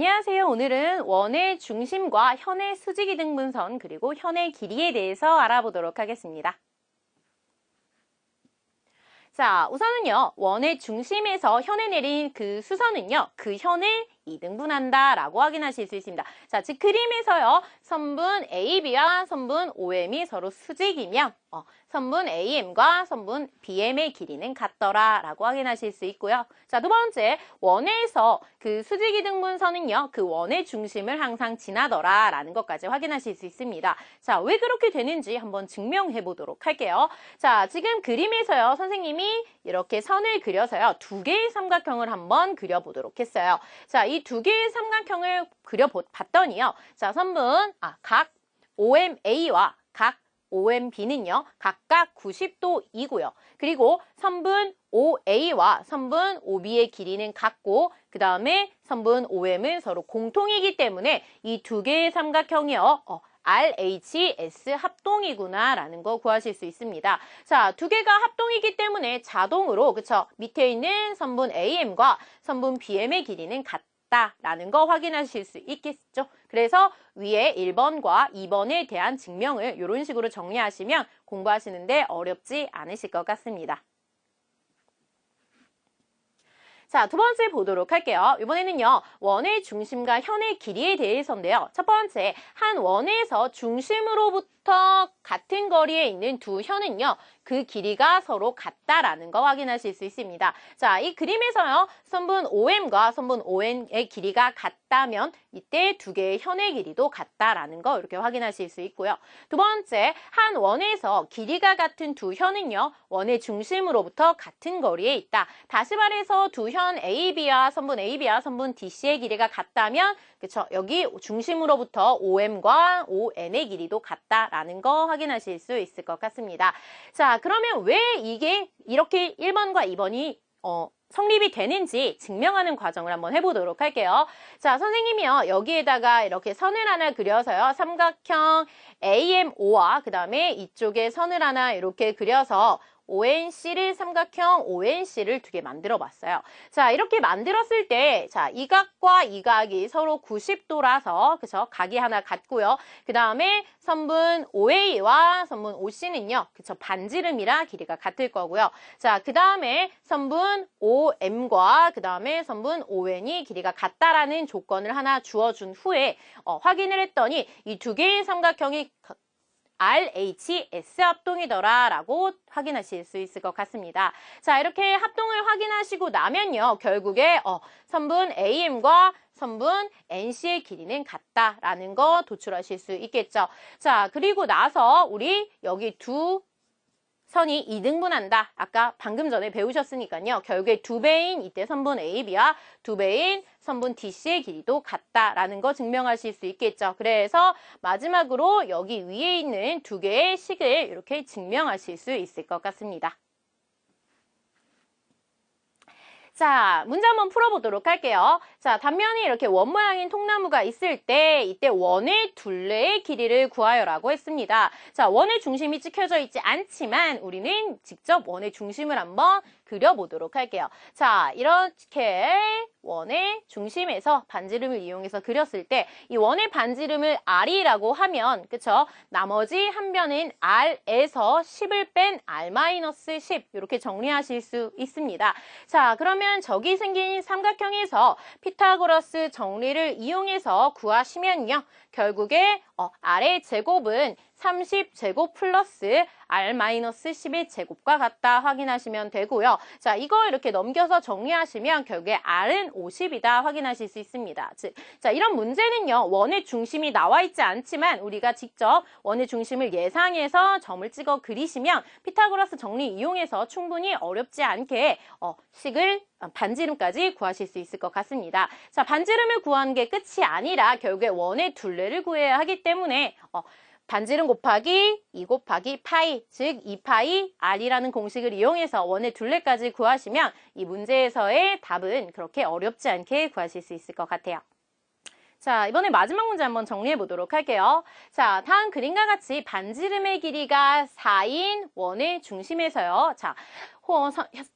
안녕하세요. 오늘은 원의 중심과 현의 수직이등분선 그리고 현의 길이에 대해서 알아보도록 하겠습니다. 자, 우선은요. 원의 중심에서 현에 내린 그 수선은요. 그 현을 이등분한다 라고 확인하실 수 있습니다. 자, 즉 그림에서요. 선분 AB와 선분 OM이 서로 수직이면 선분 AM과 선분 BM의 길이는 같더라 라고 확인하실 수 있고요. 자, 두 번째, 원에서 그 수직이등분선은요. 그 원의 중심을 항상 지나더라 라는 것까지 확인하실 수 있습니다. 자, 왜 그렇게 되는지 한번 증명해 보도록 할게요. 자, 지금 그림에서요. 선생님이 이렇게 선을 그려서요. 두 개의 삼각형을 한번 그려보도록 했어요. 자, 이 두 개의 삼각형을 그려봤더니요. 자, 선분, 각 OMA와 각 OMB는요. 각각 90도이고요. 그리고 선분 OA와 선분 OB의 길이는 같고 그 다음에 선분 OM은 서로 공통이기 때문에 이 두 개의 삼각형이요. RHS 합동이구나 라는 거 구하실 수 있습니다. 자, 두 개가 합동이기 때문에 자동으로 그쵸? 밑에 있는 선분 AM과 선분 BM의 길이는 같다라는 거 확인하실 수 있겠죠? 그래서 위에 1번과 2번에 대한 증명을 이런 식으로 정리하시면 공부하시는데 어렵지 않으실 것 같습니다. 자, 두 번째 보도록 할게요. 이번에는요, 원의 중심과 현의 길이에 대해서인데요. 첫 번째, 한 원에서 중심으로부터 같은 거리에 있는 두 현은요, 그 길이가 서로 같다라는 거 확인하실 수 있습니다. 자, 이 그림에서요, 선분 OM과 선분 ON의 길이가 같다면 이때 두 개의 현의 길이도 같다라는 거 이렇게 확인하실 수 있고요. 두 번째, 한 원에서 길이가 같은 두 현은요, 원의 중심으로부터 같은 거리에 있다. 다시 말해서 두 현 AB와 선분 DC의 길이가 같다면 그쵸? 여기 중심으로부터 OM과 ON의 길이도 같다라는 거 확인하실 수 있을 것 같습니다. 자, 그러면 왜 이게 이렇게 1번과 2번이 성립이 되는지 증명하는 과정을 한번 해보도록 할게요. 자, 선생님이요. 여기에다가 이렇게 선을 하나 그려서요. 삼각형 AMO와 그 다음에 이쪽에 선을 하나 이렇게 그려서 ONC를 삼각형 ONC를 두 개 만들어 봤어요. 자, 이렇게 만들었을 때, 자, 이 각과 이 각이 서로 90도라서, 그쵸? 각이 하나 같고요. 그 다음에 선분 OA와 선분 OC는요, 그쵸? 반지름이라 길이가 같을 거고요. 자, 그 다음에 선분 OM과 그 다음에 선분 ON이 길이가 같다라는 조건을 하나 주어준 후에, 확인을 했더니 이 두 개의 삼각형이 RHS 합동이더라 라고 확인하실 수 있을 것 같습니다. 자, 이렇게 합동을 확인하시고 나면요. 결국에 선분 AM과 선분 NC의 길이는 같다라는 거 도출하실 수 있겠죠. 자, 그리고 나서 우리 여기 두 선이 이등분한다. 아까 방금 전에 배우셨으니까요. 결국에 두 배인 이때 선분 AB와 두 배인 선분 DC의 길이도 같다라는 거 증명하실 수 있겠죠. 그래서 마지막으로 여기 위에 있는 두 개의 식을 이렇게 증명하실 수 있을 것 같습니다. 자, 문제 한번 풀어보도록 할게요. 자, 단면에 이렇게 원 모양인 통나무가 있을 때 이때 원의 둘레의 길이를 구하여라고 했습니다. 자, 원의 중심이 찍혀져 있지 않지만 우리는 직접 원의 중심을 한번 그려보도록 할게요. 자, 이렇게 원의 중심에서 반지름을 이용해서 그렸을 때 이 원의 반지름을 R이라고 하면 그쵸? 나머지 한 변은 R에서 10을 뺀 R-10 이렇게 정리하실 수 있습니다. 자, 그러면 저기 생긴 삼각형에서 피타고라스 정리를 이용해서 구하시면요. 결국에 R의 제곱은 30제곱 플러스 R-10의 제곱과 같다 확인하시면 되고요. 자, 이거 이렇게 넘겨서 정리하시면 결국에 R은 50이다 확인하실 수 있습니다. 즉, 자, 이런 문제는요. 원의 중심이 나와 있지 않지만 우리가 직접 원의 중심을 예상해서 점을 찍어 그리시면 피타고라스 정리 이용해서 충분히 어렵지 않게 식을 반지름까지 구하실 수 있을 것 같습니다. 자, 반지름을 구하는 게 끝이 아니라 결국에 원의 둘레를 구해야 하기 때문에 반지름 곱하기 2 곱하기 파이, 즉 2파이 R이라는 공식을 이용해서 원의 둘레까지 구하시면 이 문제에서의 답은 그렇게 어렵지 않게 구하실 수 있을 것 같아요. 자, 이번에 마지막 문제 한번 정리해 보도록 할게요. 자, 다음 그림과 같이 반지름의 길이가 4인 원의 중심에서요. 자,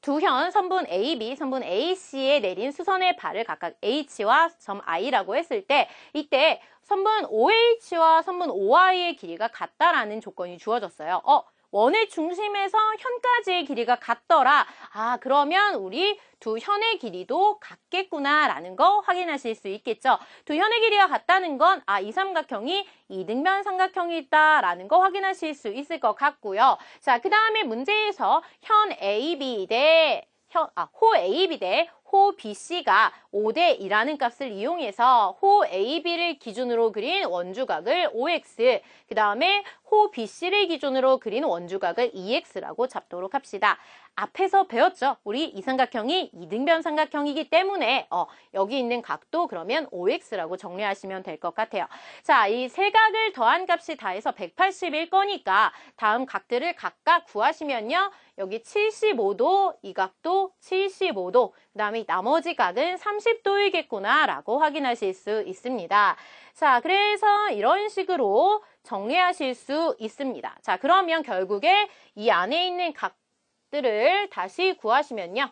두 현 선분 AB, 선분 AC에 내린 수선의 발을 각각 H와 점 I라고 했을 때 이때 선분 OH와 선분 OI의 길이가 같다라는 조건이 주어졌어요. 원의 중심에서 현까지의 길이가 같더라. 아, 그러면 우리 두 현의 길이도 같겠구나라는 거 확인하실 수 있겠죠. 두 현의 길이가 같다는 건 이 삼각형이 이등변 삼각형이다라는 거 확인하실 수 있을 것 같고요. 자, 그 다음에 문제에서 현 AB 대 호 AB 대 호 BC가 5대 2라는 값을 이용해서 호 AB를 기준으로 그린 원주각을 OX, 그 다음에 호 BC를 기준으로 그린 원주각을 EX라고 잡도록 합시다. 앞에서 배웠죠? 우리 이 삼각형이 이등변 삼각형이기 때문에 여기 있는 각도 그러면 OX라고 정리하시면 될 것 같아요. 자, 이 세 각을 더한 값이 다 해서 180일 거니까 다음 각들을 각각 구하시면요. 여기 75도, 이 각도 75도, 그 다음에 나머지 각은 30도이겠구나 라고 확인하실 수 있습니다. 자, 그래서 이런 식으로 정리하실 수 있습니다. 자, 그러면 결국에 이 안에 있는 각들을 다시 구하시면요.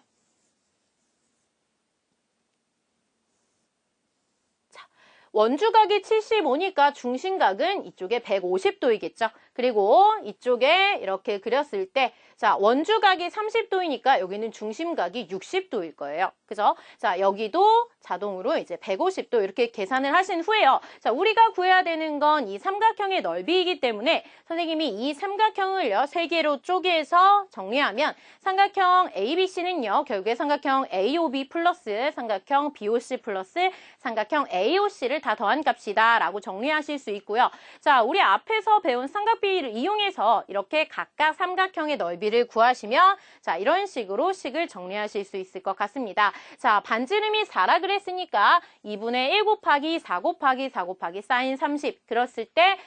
원주각이 75니까 중심각은 이쪽에 150도이겠죠. 그리고 이쪽에 이렇게 그렸을 때, 자, 원주각이 30도이니까 여기는 중심각이 60도일 거예요. 그죠? 자, 여기도 자동으로 이제 150도 이렇게 계산을 하신 후에요. 자, 우리가 구해야 되는 건 이 삼각형의 넓이이기 때문에 선생님이 이 삼각형을요, 세 개로 쪼개서 정리하면 삼각형 ABC는요, 결국에 삼각형 AOB 플러스 삼각형 BOC 플러스 삼각형 AOC를 다 더한 값이다 라고 정리하실 수 있고요. 자, 우리 앞에서 배운 삼각비를 이용해서 이렇게 각각 삼각형의 넓이를 구하시면 자, 이런 식으로 식을 정리하실 수 있을 것 같습니다. 자, 반지름이 4라 그랬으니까 2분의 1 곱하기 4 곱하기 4 곱하기 사인 30 그랬을 때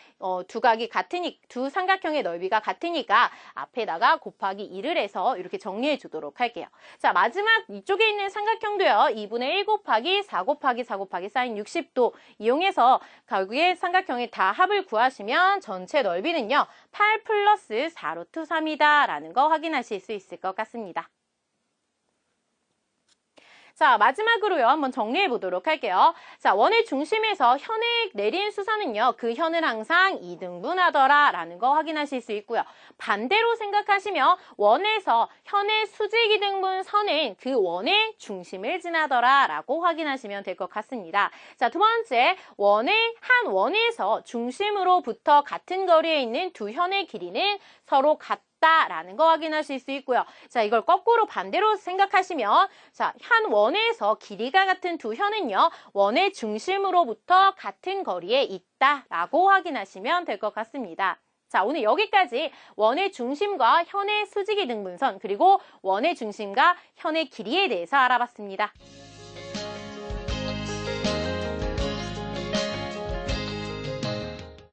두 각이 같으니 두 삼각형의 넓이가 같으니까 앞에다가 곱하기 2를 해서 이렇게 정리해 주도록 할게요. 자, 마지막 이쪽에 있는 삼각형도요. 2분의 1 곱하기 4 곱하기 4 곱하기 사인 60도 이용해서 결국에 삼각형의 다 합을 구하시면 전체 넓이는요. 8 플러스 4루트 3이다 라는 거 확인하실 수 있을 것 같습니다. 자, 마지막으로요. 한번 정리해 보도록 할게요. 자, 원의 중심에서 현에 내린 수선은요. 그 현을 항상 2등분하더라 라는 거 확인하실 수 있고요. 반대로 생각하시면 원에서 현의 수직이등분 선은 그 원의 중심을 지나더라 라고 확인하시면 될 것 같습니다. 자, 두 번째, 한 원에서 중심으로부터 같은 거리에 있는 두 현의 길이는 서로 라는 거 확인하실 수 있고요. 자, 이걸 거꾸로 반대로 생각하시면 자, 한 원에서 길이가 같은 두 현은요. 원의 중심으로부터 같은 거리에 있다라고 확인하시면 될 것 같습니다. 자, 오늘 여기까지 원의 중심과 현의 수직이등분선 그리고 원의 중심과 현의 길이에 대해서 알아봤습니다.